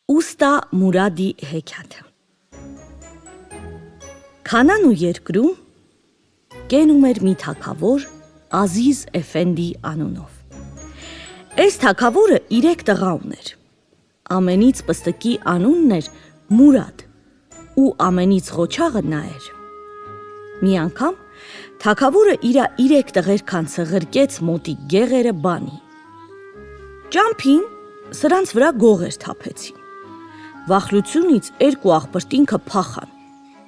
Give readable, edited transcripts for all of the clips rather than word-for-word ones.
Ուստա Մուրադի հեքիաթը Քանան ու երկրում կենում էր մի թագավոր Ազիզ Էֆենդի անունով։ Այս թագավորը 3 տղա ուներ։ Ամենից պստկի անունն էր Մուրադ ու ամենից ղոչաղը նա էր։ Մի անգամ թագավորը իր 3 տղերքան ցղրկեց մոտիկ գեղերը բանի։ Ճամփին սրանց վրա գողեր թափեցին։ Վախլությունից 2 աղբրտինքը փախան։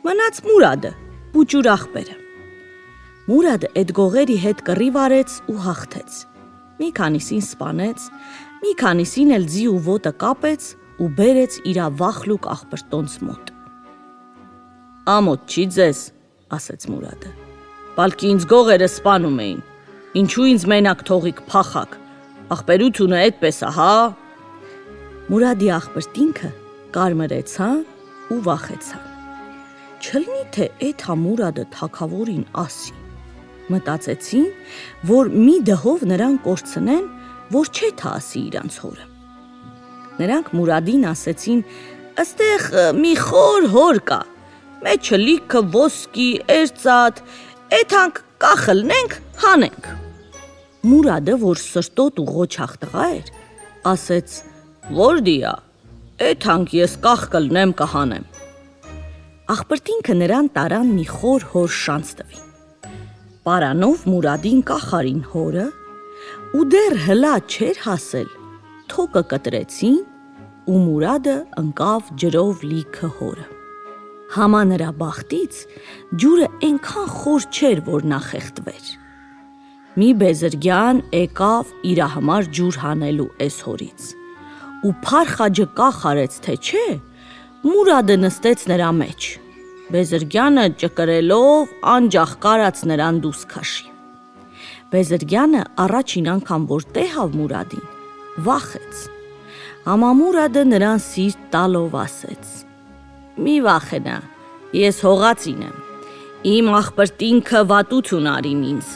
Մնաց Մուրադը, պուճուր աղբերը։ Մուրադը այդ գողերի հետ կռիվ արեց ու հաղթեց։ Մի քանիսին սպանեց, մի քանիսին էլ ձի ու ոտը կապեց ու բերեց իր վախլուկ աղբրտոնց մոտ։ Ամոթ չի ձեզ, ասեց Մուրադը։ Բալկի ինձ գողերը սպանում էին։ Ինչու ինձ մենակ թողիք փախակ։ Աղբերությունը այդպես է, հա։ Մուրադի աղբրտինքը կարմրեցան ու վախեցան։ Չլինի թե այդ Մուրադը թագավորին ասի։ Մտածեցին, որ մի դհով նրան կորցնեն, որ չէ թե ասի իրանց հորը։ Նրանք Մուրադին ասեցին. «Աստեղ մի խոր հոր կա, մեջը լիքը ոսկի, էրծաթ, էթանք կախլնենք, հանենք»։ Մուրադը, որ սրտոտ ու ղոչաղ տղա էր, ասեց. «Որ դիա, էթանք ես կախ կլնեմ կհանեմ»։ Աղբրտինքը նրան տարան մի խոր հոր շանց տվին։ Պարանով Մուրադին կախարին հորը ու դեռ հլա չէր հասել, թոկը կտրեցին ու Մուրադը ընկավ ջրով լիքը հորը։ Համա նրա բախտից ջուրը այնքան խոր չէր, որ նա խեղդվեր։ Մի բեզրգյան եկավ իր համար ջուր հանելու այս հորից ու փարխաջը կախ արեց, թե չէ, Մուրադը նստեց նրա մեջ։ Բեզրգյանը ճկրելով անջախ կարած նրան դուս քաշի։ Բեզրգյանը առաջին անգամ որ տեսավ Մուրադին, վախեց։ Համա Մուրադը նրան սիրտ տալով ասեց. «Մի վախենա, ես հողածին եմ, իմ աղբրտինքը վատություն արին ինձ,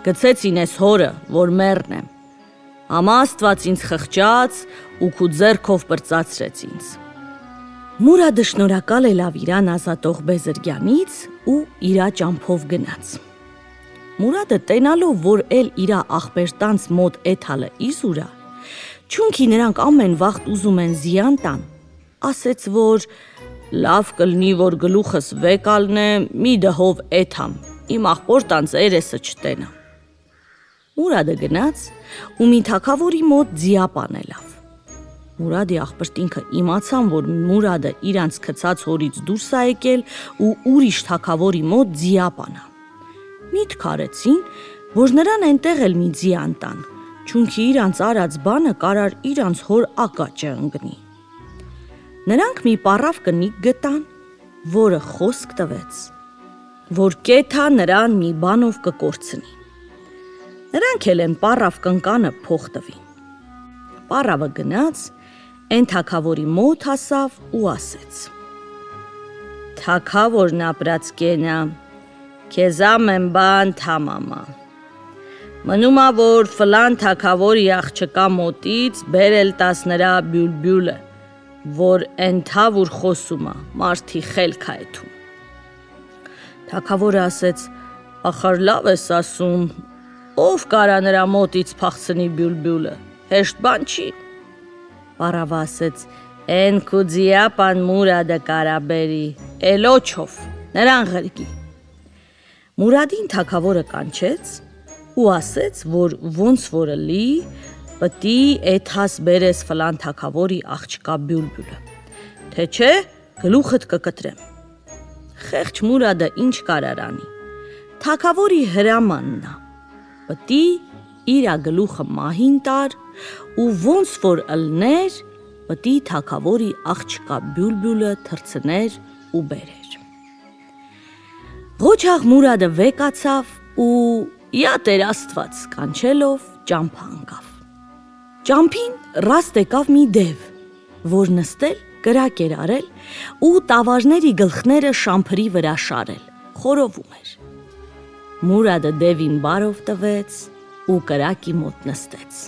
գցեցին ես հորը, որ մեռն եմ, համա Աստված ինձ խղճաց ու քու ձեռքով պրծացրեց ինձ»։ Մուրադը շնորհակալ ելավ իրան ազատող Բեզրգյանից ու իրա ճամփով գնաց։ Մուրադը տենալով, որ էլ իրա աղբերտանց մոտ էթալը իզուրա, չունքի նրանք ամեն վաղտ ուզում են զիան տան, ասեց, որ լավ կլնի, որ գլուխս վեկալնեմ, մի դհով էթամ, իմ աղբորտանց երեսը չտենա։ Մուրադը գնաց ու մի թագավորի մոտ ձիապան ելավ։ Մուրադի աղբրտինքը իմացան, որ Մուրադը իրանց քցած հորից դուրս է եկել ու ուրիշ թագավորի մոտ ձիապանա։ Միտք արեցին, որ նրան այնտեղ էլ մի ձիան տան, չունքի իրանց արած բանը կարար իրանց հոր ակաճը ընկնի։ Նրանք մի պառավ կնիկ գտան, որը խոսք տվեց, որ կեթա նրան մի բանով կկորցնի։ Նրանք էլ են պառավ կնկանը փող տվին։ Պառավը գնաց, այն թագավորի մոտ հասավ ու ասեց. «Թագավորն ապրած կենա, քեզ ամեն բան թամամա։ Մնումա, որ ֆլան թագավորի աղջկա մոտից բերել տաս նրա բյուլբյուլը, որ ենթավ ուր խոսումա, մարդի խելք է էթում»։ Թագավորը ասեց. «Ախար լավ ես ասում, ով կարա նրա մոտից փախցնի բյուլբյուլը, հեշտ բան չի»։ Պառավը ասեց. «Էն քու ձիապան Մուրադը կարա բերի, էլոչով, նրան ղրկի»։ Մուրադին թագավորը կանչեց ու ասեց, որ ոնց որը լի, պտի էթաս բերես ֆլան թագավորի աղջկա բյուլբյուլը, թե չէ գլուխդ կկտրեմ։ Խեղճ Մուրադը ինչ կարար անի, թագավորի հրամանն է, պտի իրա գլուխը մահին տար ու ոնց որ ըլներ, պտի թագավորի աղջկա բյուլբյուլը թռցներ ու բերեր։ Ղոչաղ Մուրադը վեկացավ ու «Յա Տեր Աստված» կանչելով ճամփա ընկավ։ Ճամփին ռաստ եկավ մի դև, որ նստել կրակ էր արել ու տավարների գլխները շամփրի վրա շարել, խորովում էր։ Մուրադը դևին բարով տվեց ու կրակի մոտ նստեց։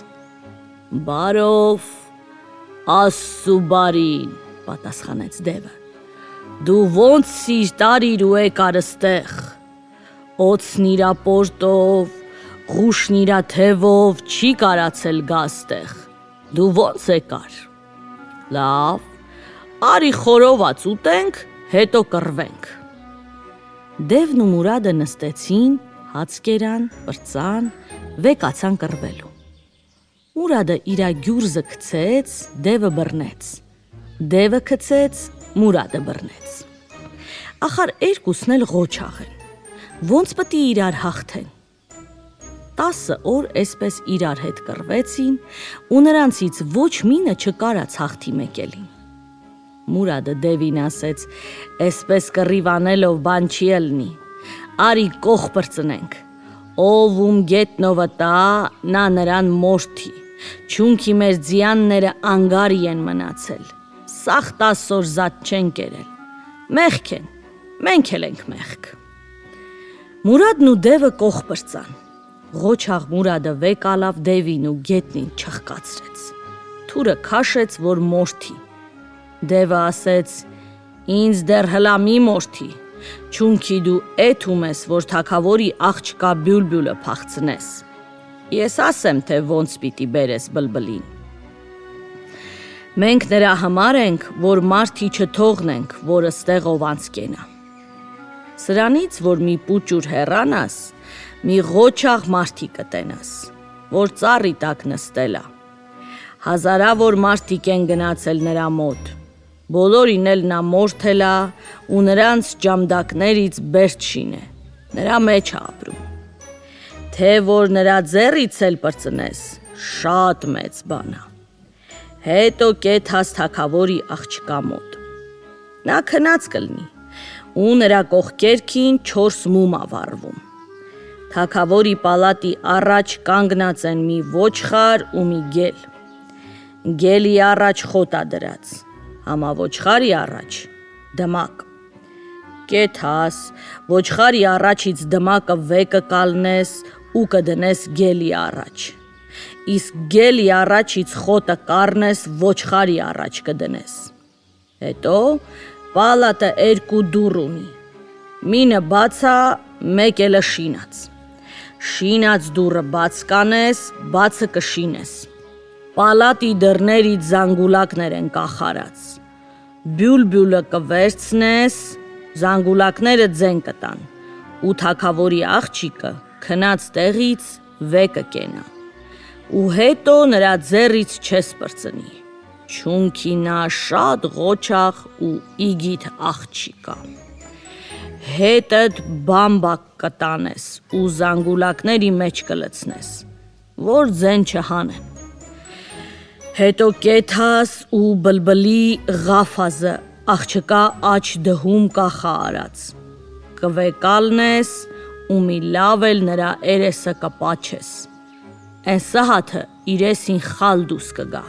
«Բարով, Աստծու բարին, պատասխանեց դևը։ Դու ոնց սիր տարիր ու եկար ստեղ։ Օծն իրա պորտով, ղուշն իրա թևով չի կարացել գա ստեղ։ Դու ոնց եկար։ Լավ, արի խորոված ուտենք, հետո կռվենք։ Դևն ու Մուրադը նստեցին, հաց կերան, պրծան, վեկացան կռվելու։ Մուրադը իրա գյուրզը գցեց, դևը բռնեց։ Դևը գցեց, Մուրադը բռնեց։ Ախար երկուսն էլ ղոչաղ են։ Ոնց պտի իրար հաղթեն։ 10 օր այսպես իրար հետ կռվեցին ու նրանցից ոչ մինը չկարաց հաղթի մեկելին։ Մուրադը դևին ասեց, այսպես կռիվանելով բան չի ելնի, արի կող պրծնենք, ով ում գետնովը տա, նա նրան մորթի, չունքի մեր ձյանները անգարի են մնացել, սաղ 10 օր զատ չեն կերել, մեղք են, մենք էլ ենք մեղք։ Մուրադն ու դևը կող պրծան, ղոչաղ Մուրադը վեկալավ դևին ու գետնին չխկացրեց, թուրը քաշեց, որ մորթի։ Դևը ասեց, ինձ դեռ հլա մի մորթի, չունքի դու էթում ես, որ թագավորի աղջկա բյուլբյուլը փախցնես, ես ասեմ, թե ոնց պիտի բերես բլբլին։ Մենք նրա համար ենք, որ մարդի չթողնենք, որ ստեղով անցկենա։ Սրանից, որ մի պուճուր հեռանաս, մի ղոչաղ մարդի կտենաս, որ ծառի տակ նստելա։ Հազարավոր մարդիկ են գնացել նրա մոտ, բոլորին էլ նա մորթելա ու նրանց ջամդակներից բերչին է, նրա մեջ ապրում։ Թե որ նրա ձեռից էլ պրծնես, շատ մեծ բանա։ Հետո կեթաս թագավորի աղջկա մոտ։ Նա քնած կլնի ու նրա կողքերքին 4 մումա վառվում։ Թագավորի պալատի առաջ կանգնած են մի ոչխար ու մի գել։ Գելի առաջ խոտա դրած, համավոչխարի առաջ դմակ։ Կեթաս, ոչխարի առաջից դմակը վեկը կալնես ու կդնես գելի առաջ։ Իսկ գելի առաջից խոտը կառնես ոչխարի առաջ կդնես։ Հետո պալատը 2 դուռ ունի, մինը բացա, մեկ էլը շինած։ Շինած դուռը բաց կանես, բացը կշինես։ Պալատի դռներից զանգուլակներ են կախարած։ Բյուլբյուլը կվերցնես, զանգուլակները ձեն կտան, ու թագավորի աղջիկը քնած տեղից վեկը կենա։ Ու հետո նրա ձեռից չես պրծնի, չունքի նա շատ ղոչաղ ու իգիթ աղջիկա։ Հետդ բամբակ կտանես ու զանգուլակների մեջ կլցնես, որ ձեն չհանեն։ Հետո կեթաս ու բլբլի ղաֆազը աղջկա աչ դհում կախա արած, կվեկալնես ու մի լավ էլ նրա երեսը կպաչես։ Են սահաթը իրեսին խալ դուս կգա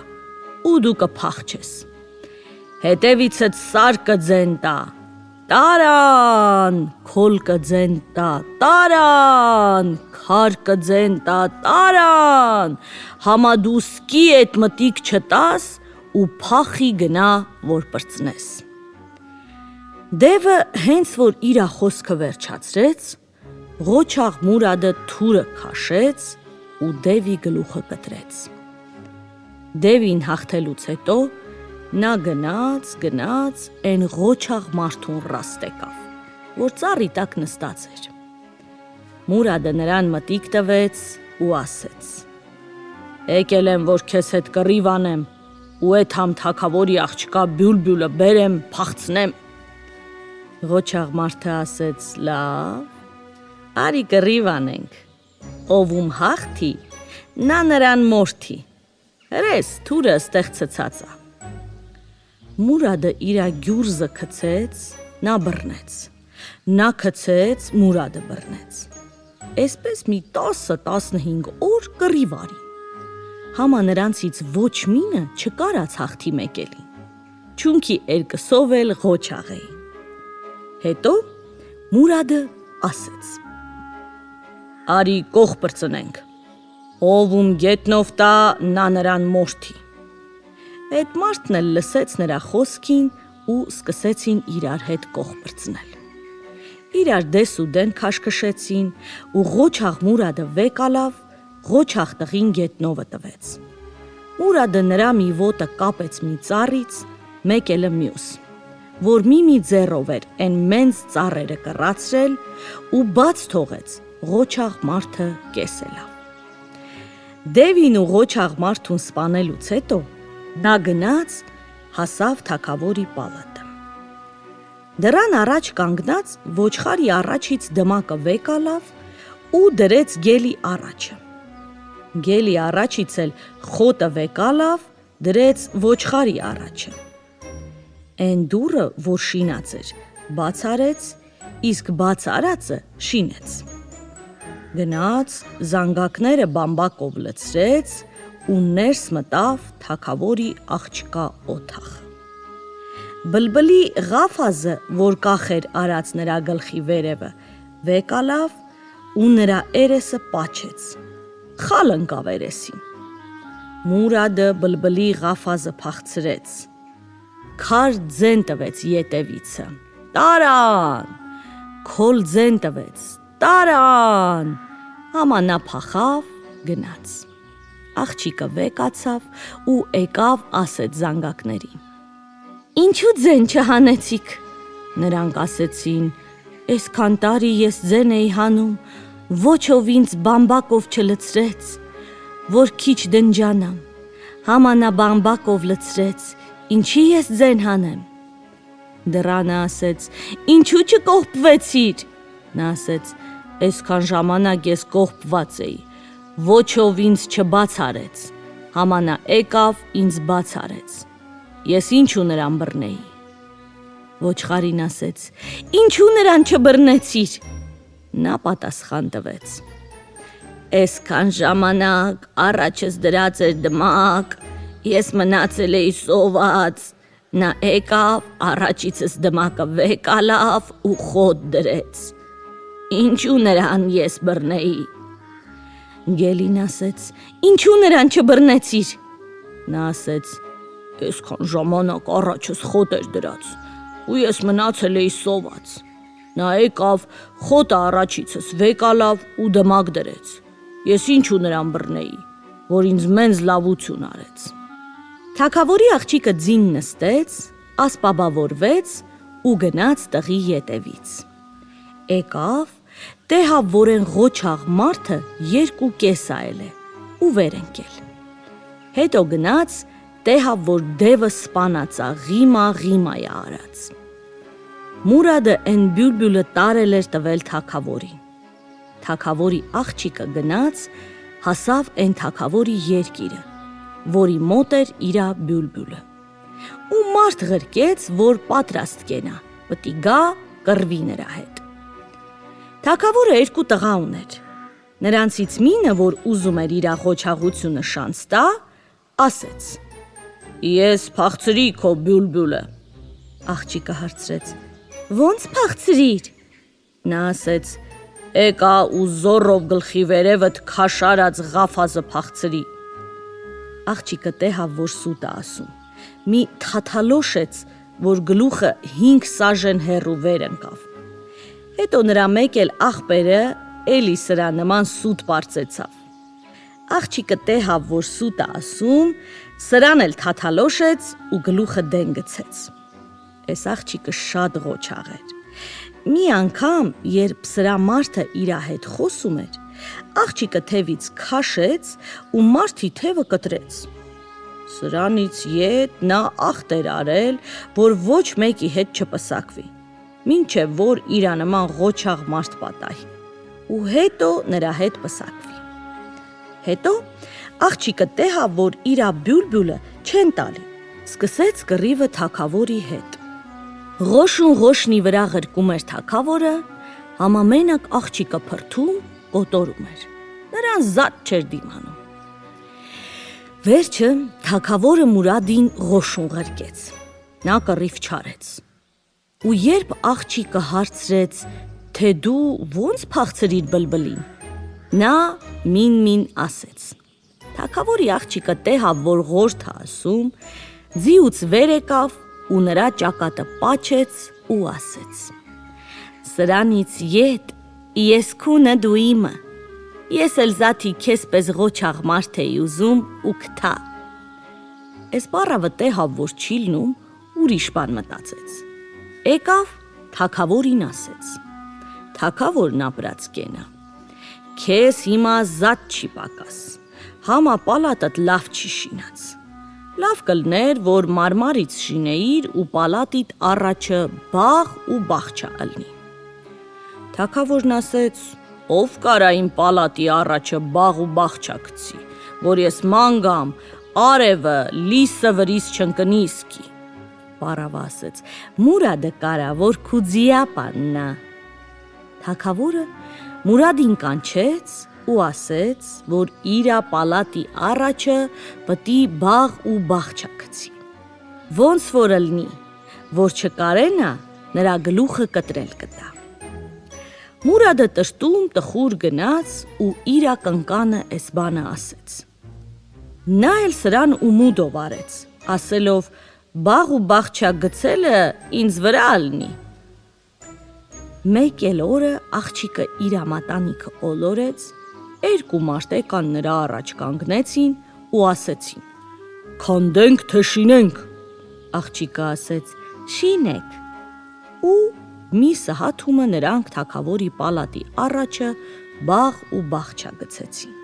ու դու կփախչես։ Հետևիցդ սար կձեն տա, տարան, քոլ կձեն տա, տարան, քար կձեն տա, տարան, համա դու սկի էդ մտիկ չտաս ու փախի գնա, որ պրծնես։ Դևը հենց որ իրա խոսքը վերջացրեց, ղոչաղ Մուրադը թուրը քաշեց ու դևի գլուխը կտրեց։ Դևին հաղթելուց հետո նա գնաց, են ղոչաղ մարդուն ռաստ եկավ, որ ծառի տակ նստած էր։ Մուրադը նրան մտիկ տվեց ու ասեց. Եկել եմ, որ քեզ հետ կռիվ անեմ ու էդ համ թագավորի աղջկա բյուլբյուլը բերեմ, փախցնեմ։ Ղոչաղ մարդը ասեց. լավ, արի կռիվ անենք, ով ում հաղթի, նա նրան մորթի, հրես թուրը ստեղ ցցածա։ Մուրադը իրա գյուրզը գցեց, նա բռնեց, նա գցեց, Մուրադը բռնեց։ Այսպես մի 10-15 օր կռիվ արին։ Համա նրանցից ոչ մինը չկարաց հաղթի մեկելին, չունքի երկսով էլ ղոչաղ էին։ Հետո Մուրադը ասեց. արի կող պրծնենք, ով ում գետնով տա, նա նրան մորթի։ Այդ մարդն էլ լսեց նրա խոսքին ու սկսեցին իրար հետ կողք բրցնել։ Իրար դես ու դեն քաշքշեցին ու Ղոչաղ Մուրադը վեկալավ, Ղոչաղ տղին գետնովը տվեց։ Մուրադը նրա մի ոտը կապեց մի ծառից, մեկ էլը մյուս, որ մի ձեռով էր են մենց ծառերը կռացրել ու բաց թողեց Ղոչաղ մարդը կեսելավ։ Դևին ու Ղոչաղ մարդուն սպանելուց հետո նա գնաց հասավ թագավորի պալատը։ Դրան առաջ կանգնած ոչխարի առաջից դմակը վեկալավ ու դրեց գելի առաջը։ Գելի առաջից էլ խոտը վեկալավ, դրեց ոչխարի առաջը։ Էն դուռը, որ շինած էր, բաց արեց, իսկ բաց արածը շինեց։ Գնաց, զանգակները բամբակով լցրեց ու ներս մտավ թագավորի աղջկա օթախ։ Բլբլի Ղաֆազը, որ կախեր արած նրա գլխի վերևը, վեկալավ ու նրա երեսը պաչեց, խալ ընկավ երեսին։ Մուրադը Բլբլի Ղաֆազը փախցրեց, քար ձեն տվեց ետևիցը, տարան, քոլ ձեն տվեց, տարան, ամանա փախավ, գնաց։ Աղջիկը վեկացավ ու եկավ ասեց զանգակներին. Ինչու ձեն չհանեցիք։ Նրանք ասեցին. Այսքան տարի ես ձեն էի հանում, ոչ ով ինձ բամբակով չլցրեց, որ քիչ դնջանամ, համանա բամբակով լցրեց, ինչի ես ձեն հանեմ։ Դռանը ասեց. Ինչու չկողպվեցիր։ Նա ասեց. Այսքան ժամանակ ես կողպված էի, ոչ ով ինձ չբաց արեց, համանա եկավ ինձ բաց արեց, ես ինչու նրան բռնեի։ Ոչխարին ասեց. Ինչու նրան չբռնեցիր։ Նա պատասխան տվեց. Այսքան ժամանակ առաջս դրած էր դմակ, ես մնացել էի սոված, նա եկավ, առաջիցս դմակը վեկալավ ու խոտ դրեց, ինչու նրան ես բռնեի։ Գելին ասեց. Ինչու նրան չբռնեցիր։ Նա ասեց. Այսքան ժամանակ առաջս խոտ էր դրած ու ես մնացել էի սոված, նա եկավ, խոտը առաջիցս վեկալավ ու դմակ դրեց, ես ինչու նրան բռնեի, որ ինձ մենց լավություն արեց։ Թագավորի աղջիկը ձին նստեց, ասպաբավորվեց ու գնաց տղի ետևից։ Եկավ, տեսավ, որ են Ղոչաղ մարդը 2 կեսայել է ու վեր ընկել։ Հետո գնաց, տեսավ, որ դևը սպանածա ղիմա է արած։ Մուրադը են բյուլբյուլը տարել էր տվել թագավորին։ Թագավորի աղջիկը գնաց, հասավ են թագավորի երկիրը, որի մոտ էր իրա բյուլբյուլը։ Ու մարդ ղրկեց, որ պատրաստ կենա, պտի գա կռվի նրա հետ։ Թագավորը 2 տղա ուներ։ Նրանցից մինը, որ ուզում էր իր ղոչաղությունը շանց տա, ասեց. Ես փախցրի քո բյուլբյուլը։ Աղջիկը հարցրեց. Ոնց փախցրիր։ Նա ասեց. Եկա ու զորով գլխի վերևդ քաշարած Ղաֆազը փախցրի։ Աղջիկը տեսավ, որ սուտ է ասում։ Մի թաթալոշեց, որ գլուխը 5 սաժեն հեռու վեր ընկավ։ Հետո նրա մեկ էլ աղբերը էլի սրա նման սուտ պարծեցավ։ Աղջիկը տեսավ, որ սուտ է ասում, սրան էլ թաթալոշեց ու գլուխը դեն գցեց։ Այս աղջիկը շատ ղոչաղ էր։ Մի անգամ, երբ սրա մարդը իր հետ խոսում էր, աղջիկը թևից քաշեց ու մարդի թևը կտրեց։ Սրանից ետ նա ախտ էր արել, որ ոչ մեկի հետ չպսակվի, մինչև որ իր նման ղոչաղ մարդ պատահի, ու հետո նրա հետ պսակվի։ Հետո աղջիկը տեսավ, որ իր բյուլբյուլը չեն տալի, սկսեց կռիվը թագավորի հետ։ Ղոշուն ղոշնի վրա ղրկում էր թագավորը, համամենակ աղջիկը փրթում, կոտորում էր, նրան զատ չէր դիմանում։ Վերջը թագավորը Մուրադին ղոշուն ղրկեց, նա կռիվ չարեց։ Ու երբ աղջիկը հարցրեց, թե դու ոնց փախցրիր բլբլին, նա մին ասեց։ Թագավորի աղջիկը տեսավ, որ ղորթ է ասում, Ձիուց վեր եկավ ու նրա ճակատը պաչեց ու ասեց. Սրանից ետ ես քունը դու իմը, ես էլ զաթի քեզ պես ղոչաղ մարդ էի ուզում ու կթա։ Էս պարավը տեղավ, որ չի լնում, ուրիշ բան մտածեց։ Եկավ, թագավորին ասեց. Թագավորն ապրած կենա, քեզ հիմա զատ չի պակաս, համա պալատդ լավ չի շինած։ Լավ կլներ, որ մարմարից շինեիր ու պալատիդ առաջը բաղ ու բաղչա ըլնի։ Թագավորն ասեց. ով կարա իմ պալատի առաջը բաղ ու բաղչա գցի, որ ես մանգամ, արևը, լիսը վրիս չընկնի իսկի։ Պարավը ասեց. Մուրադը կարա, որ քու ձիապաննա։ Թագավորը Մուրադին կանչեց ու ասեց, որ իրա պալատի առաջը պտի բաղ ու բաղչա գցի։ Ոնց որ ըլնի, որ չկարենա, նրա գլուխը կտրել կտա։ Մուրադը տրտում տխուր գնաց ու իրա կնկանը էս բանը ասեց։ Նա էլ սրան ումուդով արեց, ասելով բաղ ու բաղչա գցելը ինձ վրա ալնի։ Մեկ էլ օրը աղջիկը իրա մատանիքը ոլորեց, երկու մարդ եկան նրա առաջ կանգնեցին ու ասեցին. Քանդենք թե շինենք։ Աղջիկը ասեց. շինեք։ Ու միսը հաթումը նրանք թագավորի պալատի առաջը բաղ ու բաղչա գցեցին։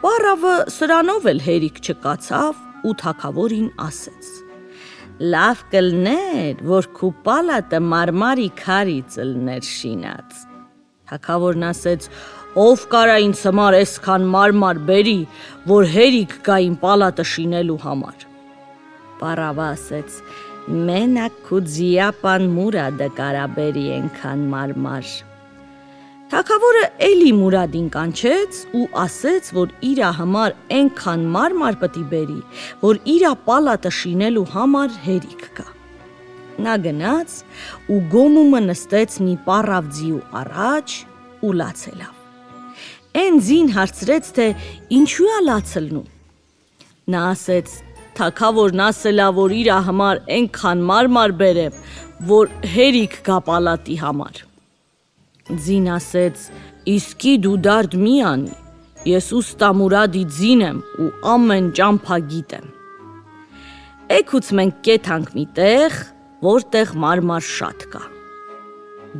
Պարավը սրանով էլ հերիք չկացավ ու թագավորին ասեց. լավ կլներ, որ քու պալատը մարմարի քարից ըլներ շինած։ Թագավորն ասեց. ով կարա ինձ համար այսքան մարմար բերի, որ հերիք գա իմ պալատը շինելու համար։ Պարավը ասեց. մենակ քու ձիապան Մուրադը կարա բերի ենքան մարմար։ Թագավորը էլի Մուրադին կանչեց ու ասեց, որ իրա համար ենքան մարմար պտի բերի, որ իրա պալատը շինելու համար հերիք կա։ Նա գնաց ու գոմումը նստեց մի պարավ ձիու առաջ ու լացելավ։ Էն ձին հարցրեց, թե ինչու է լացելնում։ Նա ասեց. թագավորն ասելա, որ իրա համար ենքան մարմար բերեմ, որ հերիք գա պալատի համար։ Ձին ասեց. իսկի դու դարդ մի անի, ես ուստա Մուրադի ձին եմ ու ամեն ճամփա գիտեմ։ Էգուց մենք կեթանք մի տեղ, որտեղ մարմար շատ կա։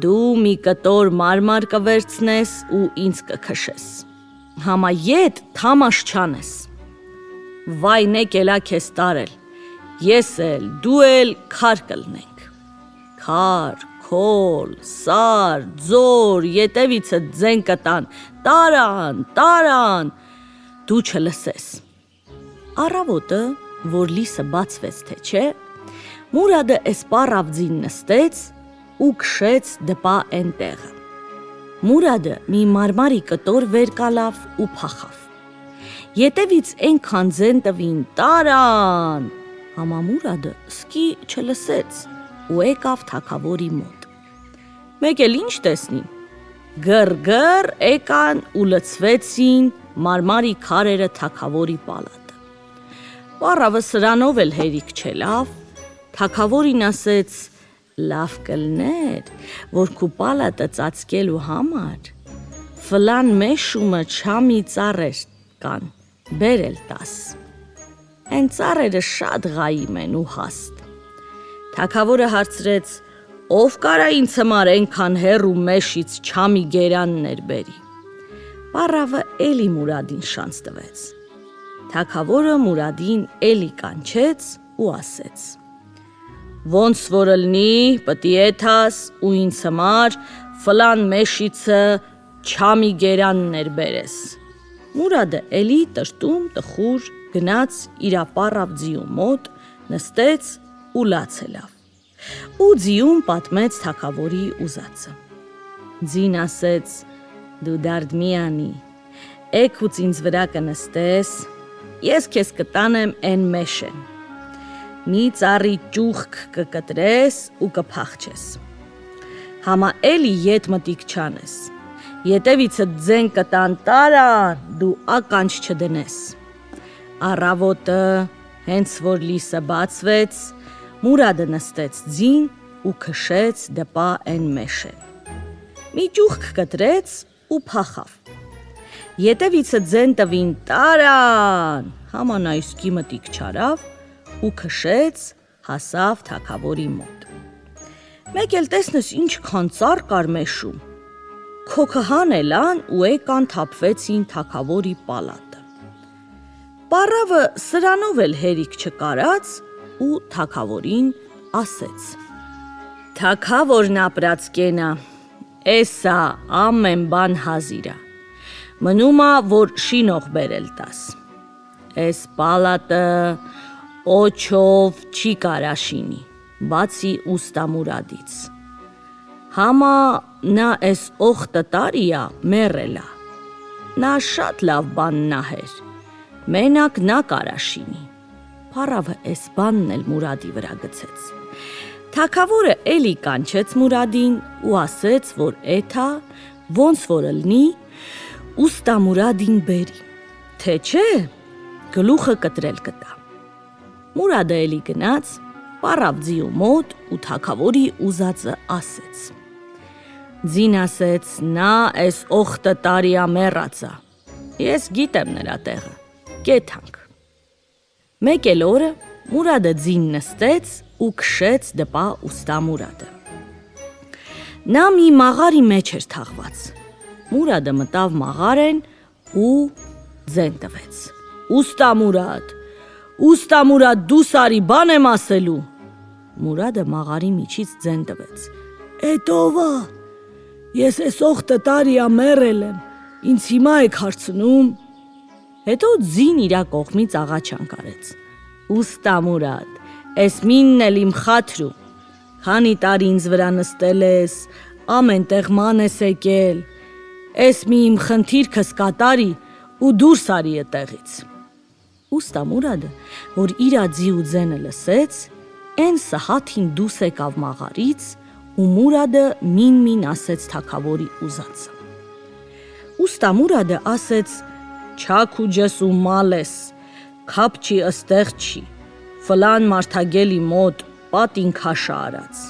Դու մի կտոր մարմար կվերցնես ու ինձ կքշես։ Համա ետ թամաշ չանես։ Վայնեք էլա քեզ տարել, ես էլ, դու էլ քար կլնենք։ Քար, քոլ, սար, ձոր, ետևիցը ձեն կտան, տարան, դու չլսես։ Առավոտը, որ լիսը բացվեց թե չէ, Մուրադը էս պարավ ձին նստեց ու քշեց դպա էնտեղը։ Մուրադը մի մարմարի կտոր վեր կալավ ու փախավ։ Ետևից ենքան ձեն տվին, տարան։ Համա Մուրադը սկի չլսեց ու եկավ թագավորի մոտ։ Մեկ էլ ինչ տեսնի։ Գռ եկան ու լցվեցին մարմարի քարերը թագավորի պալատը։ Պարավը սրանով էլ հերիք չելավ, թագավորին ասեց. լավ կլներ, որ քու պալատը ծածկելու համար ֆլան մեշումը չամի ծառեր կան, բերել տաս։ Են ծառերը շատ ղայիմ են ու հաստ։ Թագավորը հարցրեց. ով կարա ինձ համար ենքան հեռու մեշից չամի գերաններ բերի։ Պարավը էլի Մուրադին շանց տվեց։ Թագավորը Մուրադին էլի կանչեց ու ասեց. ոնց որ ըլնի, պտի եթաս ու ինձ համար ֆլան մեշիցը չամի գերաններ բերես։ Մուրադը էլի տրտում տխուր գնաց իրա պարավ ձիու մոտ, նստեց ու լացելավ։ Ու ձիուն պատմեց թագավորի ուզածը։ Ձին ասեց. դու դարդ մի անի, էգուց ինձ վրա կնստես, ես քեզ կտանեմ են մեշեն։ Մի ծառի ճուղք կկտրես ու կփախչես։ Համա էլի ետ մտիկ չանես։ Ետևիցը ձեն կտան, տարան, դու ականջ չդնես։ Առավոտը Հենց որ լիսը բացվեց, Մուրադը նստեց ձին ու քշեց դպա են մեշեն։ Մի ճուղք կտրեց ու փախավ։ Ետևիցը ձեն տվին տարան, համանայսկի մտիկ չարավ ու քշեց, հասավ թագավորի մոտ։ Մեկ էլ տեսնես ինչքան ծառ կար մեշում։ Քոքհան էլան ու եկան թափվեցին թագավորի պալատը։ Պառավը սրանով էլ հերիք չկարած ու թագավորին ասեց. Թագավորն ապրած կենա, էսա ամեն բան հազիրա, մնում ա, որ շինող բերել տաս, էս պալատը օչով չի կարա շինի, բացի ուստամուրադից, համա նա էս օխտը տարիա մեռելա, նա շատ լավ բան նահեր, մենակ նա կարա շինի, Պառավը էս բանն էլ Մուրադի վրա գցեց։ Թագավորը էլի կանչեց Մուրադին ու ասեց, որ էթա ոնց որ ըլնի ուստամուրադին բերի, թե չէ գլուխը կտրել կտա։ Մուրադը էլի գնաց, պառավ ձիու մոտ ու թագավորի ուզածը ասեց։ Ձին ասեց, նա էս օխտը տարիա մեռածա, ես գիտեմ նրա տեղը, կեթանք։ Մեկ էլ օրը Մուրադը ձին նստեց ու քշեց դպա ուստամուրադը։ Նա մի մաղարի մեջ էր թաղված։ Մուրադը մտավ մաղարեն ու ձեն տվեց։ Ուստամուրադ, դու սարի բան եմ ասելու։ Մուրադը մաղարի միջից ձեն տվեց։ Էտովա, ես էս օխտը տարիա մեռել եմ, ինձ հիմա եք հարցնում։ Հետո ձին իրա կողմից աղաչանք արեց։ Ուստամուրադ, էս մինն էլ իմ խաթրու, քանի տարի ինձ վրա նստել ես, ամեն տեղ ման ես եկել, էս մի իմ խնդիրքս կատարի ու դուրս արի այդտեղից։ Ուստամուրադը, որ իրա ձիու ձենը լսեց, էն սհաթին դուս եկավ մաղարից ու Մուրադը մին ասեց թագավորի ուզածը։ Ուստամուրադը ասեց. Չակ ու ջես ու մալ ես, քապ չի ըստեղ չի, ֆլան մարդագելի մոտ պատին քաշա արած։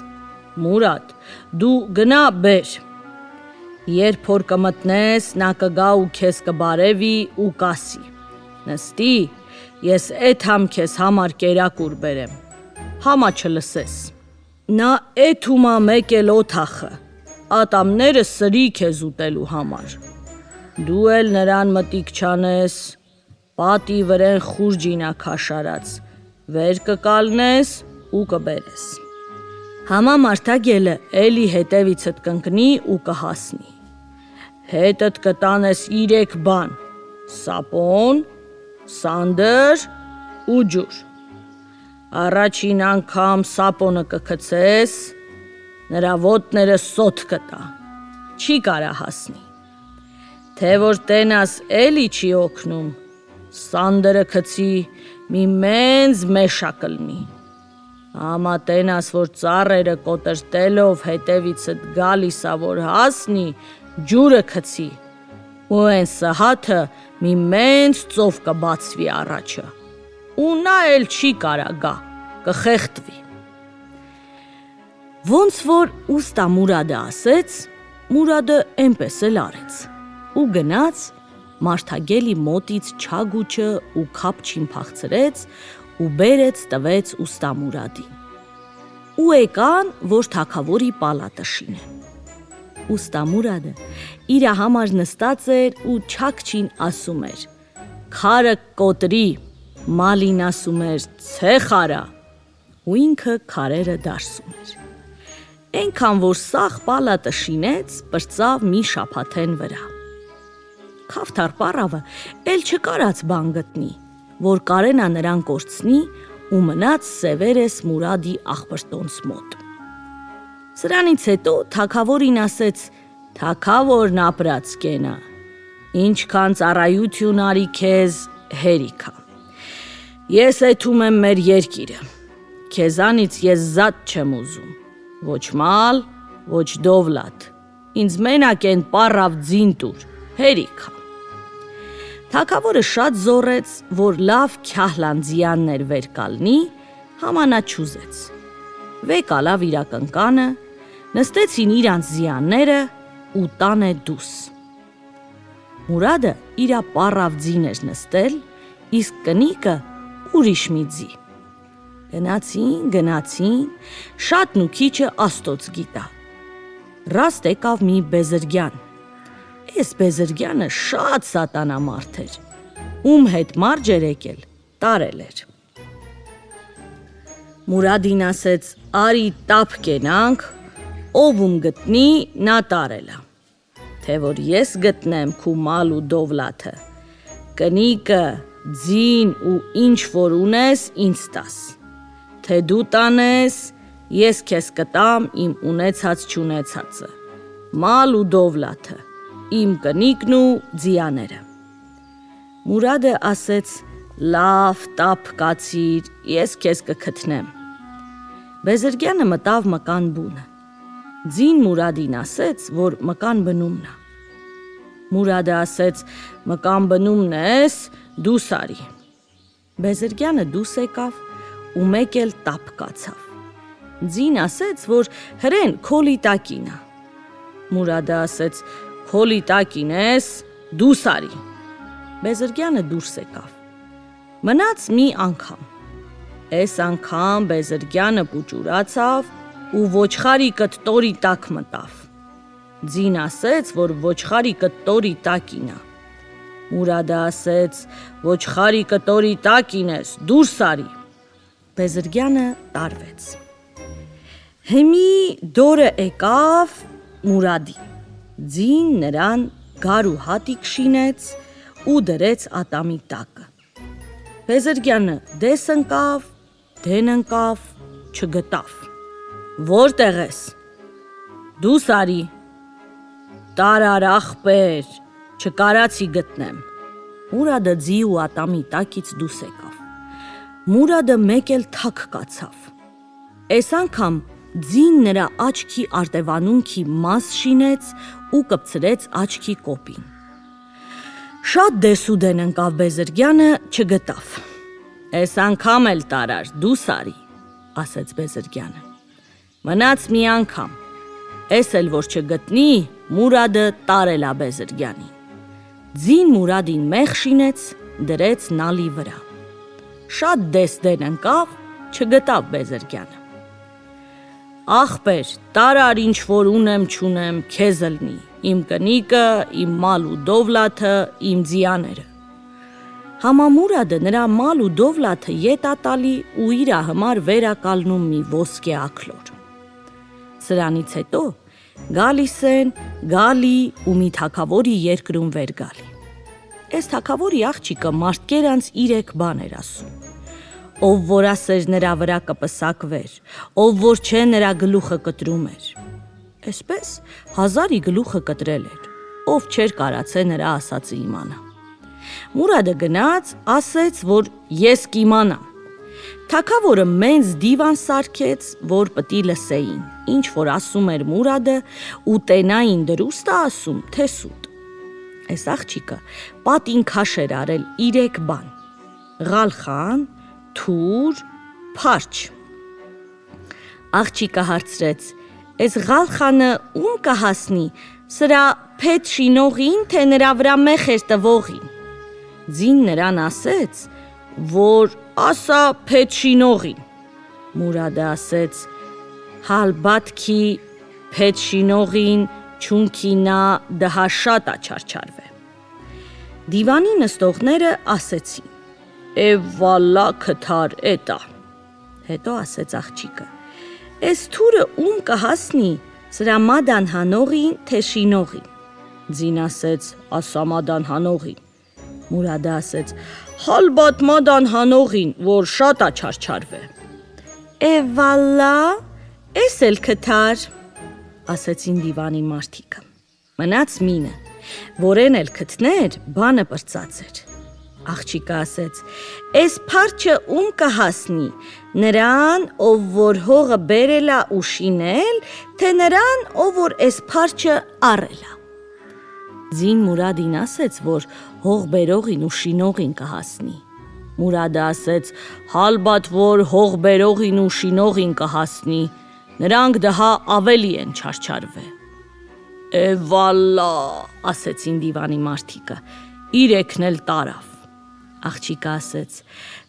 Մուրադ, դու գնա բեր։ Երբ որ կմտնես, նա կգա ու քեզ կբարևի ու կասի. նստի, ես էթամ քեզ համար կերակուր բերեմ, համա չլսես։ Նա էթումա մեկ էլ օթախը, ատամները սրի քեզ ուտելու համար։ Դու էլ նրան մտիկ չանես, պատի վրեն խուրջինա քաշարած, վեր կկալնես ու կբերես։ Համա մարդագելը էլի հետևիցդ կընկնի ու կհասնի։ Հետդ կտանես 3 բան, սապոն, սանդր ու ջուր։ Առաջին անգամ սապոնը կգցես, նրա ոտները սոթ կտա, չի կարա հասնի։ Թե որ տենաս էլի չի օգնում, սանդրը գցի մի մենց մեշա կլնի։ Համա տենաս, որ ծառերը կոտրտելով հետևիցդ գալիսա, որ հասնի, ջուրը գցի, ու են սհաթը մի մենց ծով կբացվի առաջը, ու նա էլ չի կարա գա, կխեղտվի։ Ոնց որ ուստամուրադը ասեց, Մուրադը էնպես էլ արեց։ Ու գնաց, մարդագելի մոտից չագուչը ու քապչին փախցրեց ու բերեց տվեց ուստամուրադին։ Ու եկան, որ թագավորի պալատը շինեն։ Ուստամուրադը իրա համար նստած էր ու չակչին ասում էր. քարը կոտրի, մալին ասում էր ցեխ արա, ու ինքը քարերը դարսում էր։ Էնքան որ սաղ պալատը շինեց, պրծավ մի շաբաթեն վրա։ Քավթար պառավը էլ չկարած բան գտնի, որ կարենա նրան կորցնի ու մնաց Սևերես Մուրադի աղբրտոնց մոտ։ Սրանից հետո թագավորին ասեց. թագավորն ապրած կենա, ինչքան ծառայություն արի քեզ հերիքա։ Ես էթում եմ մեր երկիրը, քեզանից ես զատ չեմ ուզում, ոչ մալ, ոչ դովլատ, ինձ մենակ են պառավ ձին տուր, հերիքա։ Թագավորը շատ զորեց, որ լավ քյահլանդզյաններ վեր կալնի, համանա չուզեց։ Վեկալավ իր ակնկանը, նստեցին իրանց զյանները ու տանը դուս։ Մուրադը իրա պառավ ձին էր նստել, իսկ կնիկը ուրիշ մի ձի։ Գնացին, շատն ու քիչը աստոց գիտա։ Ռաստ եկավ մի բեզրգյան։ Էս բեզրգյանը շատ սատանամարդ էր, ում հետ մարջ էր եկել, տարել էր։ Մուրադին ասեց, արի տապ կենանք, ով ում գտնի, նա տարելա, թե որ ես գտնեմ քու մալ ու դովլաթը, կնիկը, ձին ու ինչ որ ունես ինձ տաս, թե դու տանես, ես քեզ կտամ իմ ունեցած չունեցածը, մալ ու դովլաթը, իմ կնիկն ու ձիաները։ Մուրադը ասեց, լավ տապ կացիր, ես քեզ կգտնեմ։ Բեզրգյանը մտավ մկան բունը։ Ձին Մուրադին ասեց, որ մկան բնումն է։ Մուրադը ասեց, մկան բնումն ես, դուս արի։ Բեզրգյանը դուս եկավ ու մեկ էլ տապ կացավ։ Ձին ասեց, որ հրեն քոլի տակին է։ Մուրադը ասեց, քոլի տակին ես, դուս արի։ Բեզրգյանը դուրս եկավ։ Մնաց մի անգամ։ Էս անգամ Բեզրգյանը պուճուրացավ ու ոչխարի կտորի տակ մտավ։ Ձին ասեց, որ ոչխարի կտորի տակին է։ Մուրադը ասեց, ոչխարի կտորի տակին ես, դուրս արի։ Բեզրգյանը տարվեց։ Հիմի դորը եկավ Մուրադի։ Ձին նրան գար ու հատիկ շինեց ու դրեց ատամի տակը։ Բեզրգյանը դես ընկավ, դեն ընկավ, չգտավ։ Որտեղ ես։ Դուս արի։ Տարար ախպեր, չկարացի գտնեմ։ Մուրադը ձի ու ատամի տակից դուս եկավ։ Մուրադը մեկ էլ թակ կացավ։ Էս անգամ ձին նրա աչքի արտևանունքի մաս շինեց ու կպցրեց աչքի կոպին։ Շատ դեսուդեն ընկավ Բեզրգյանը, չգտավ։ Էս անգամ էլ տարար, դուս արի, ասեց Բեզրգյանը։ Մնաց մի անգամ, էս էլ որ չգտնի, Մուրադը տարել է Բեզրգյանին։ Ձին Մուրադին մեղ շինեց, դրեց նալի վրա։ Շատ դեսդեն ընկավ, չգտավ Բեզրգյանը։ Ախպեր, տարար ինչ որ ունեմ չունեմ, քեզ ըլնի, իմ կնիկը, իմ մալ ու դովլաթը, իմ ձիաները։ Համամուրադը նրա մալ ու դովլաթը ետատալի ու իրա համար վերակալնում մի ոսկե աքլոր։ Սրանից հետո գալիս են, գալի ու մի թագավորի երկրում վեր գալի։ Էս թագավորի աղջիկը մարդկերանց 3 բան էր ասում։ Ով որ ասեր նրա վրա կպսակվեր, ով որ չէ նրա գլուխը կտրում էր։ Էսպես 1000-ի գլուխը կտրել էր, ով չէր կարացե նրա ասածը իմանա։ Մուրադը գնաց, ասեց, որ ես կիմանամ։ Թագավորը մենց դիվան սարքեց, որ պտի լսեին, ինչ որ ասում էր Մուրադը ու տենային դրուստը ասում, թե սուտ։ Էս աղջիկը պատին քաշեր արել 3 բան. Ղալխան, թուր, փարչ։ Աղջիկը հարցրեց. Էս Ղալխանը ում կհասնի, սրա փետ շինողին, թե նրա վրա մեխեր տվողին։ Ձին նրան ասեց, որ ասա փետ շինողին։ Մուրադը ասեց. հալբատքի փետ շինողին չունքինա դհա շատ աչարչարվե։ Դիվանի նստողները ասեցին. Էվալա քթար էտա։ Հետո ասեց աղջիկը. Էս թուրը ում կհասնի, սրա մադան հանողին, թե շինողին։ Ձին ասեց, ասա մադան հանողին։ Մուրադը ասեց, հալբատ մադան հանողին, որ շատ աչարչարվե։ Էվալա, էս էլ քթար, ասեցին դիվանի մարդիկը։ Մնաց մինը, որեն էլ քթներ, բանը պրծած էր։ Աղջիկը ասեց, էս փարչը ում կհասնի, նրան, ով որ հողը բերելա ու շինել, թե նրան, ով որ էս փարչը առելա։ Ձին Մուրադին ասեց, որ հող բերողին ու շինողին կհասնի։ Մուրադը ասեց. «Հալբատ որ հող բերողին ու շինողին կհասնի, նրանք դահա ավելի են չարչարվե»։ «Վալլա», ասեցին դիվանի մարդիկը, «իրեքն էլ տարավ»։ Աղջիկը ասեց.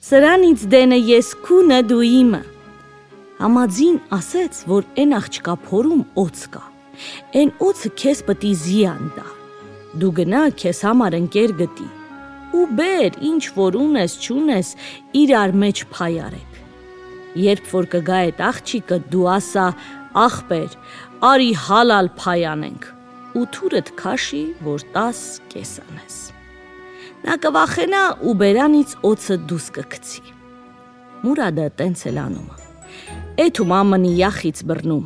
«Սրանից դենը ես քունը դու իմը»։ Համաձին ասեց, որ են աղջկա փորում օծ կա, են օծը քեզ պտի զիան տա, դու գնա քեզ համար ընկեր գտի, ու բեր ինչ որ ունես չունես իրար մեջ փայ արեք։ Երբ որ կգա այդ աղջիկը դու ասա. «Ախպեր, արի հալալ փայ անենք», ու թուրդ քաշի, որ 10 կես անես։ Նա կվախենա ու բերանից օծը դուս կգցի։ Մուրադը տենց էլ անումը։ Էթում ամնի յախից բռնում։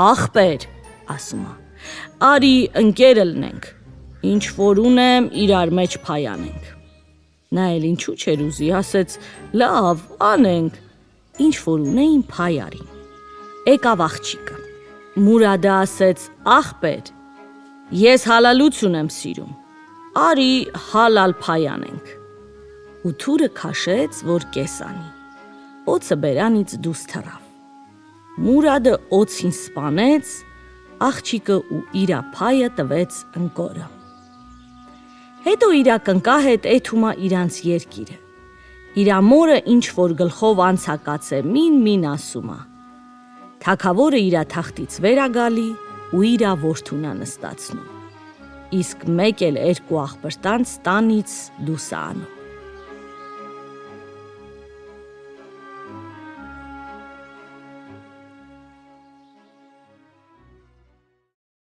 «Ախպեր», ասումա, «արի ընկեր լնենք, ինչ որ ունեմ իրար մեջ փայ անենք»։ Նա էլ ինչու չեր ուզի, ասեց. «Լավ, անենք», ինչ որ ունեին փայ արին։ Եկավ աղջիկը։ Մուրադը ասեց. «Ախպեր, ես հալալություն եմ սիրում, արի հալալ փայ անենք»։ Ու թուրը քաշեց, որ կես անի։ Օծը բերանից դուս թռավ։ Մուրադը օծին սպանեց, աղջիկը ու իրա փայը տվեց ընկորը։ Հետո իրա կնկա հետ էթումա իրանց երկիրը։ Իրա մորը ինչ որ գլխով անցակաց է մին ասումա։ Թագավորը իրա թախտից վերագալի ու իրա որդունա նստացնում։ Իսկ մեկ էլ երկու աղբրտանց տանից դուսա անում։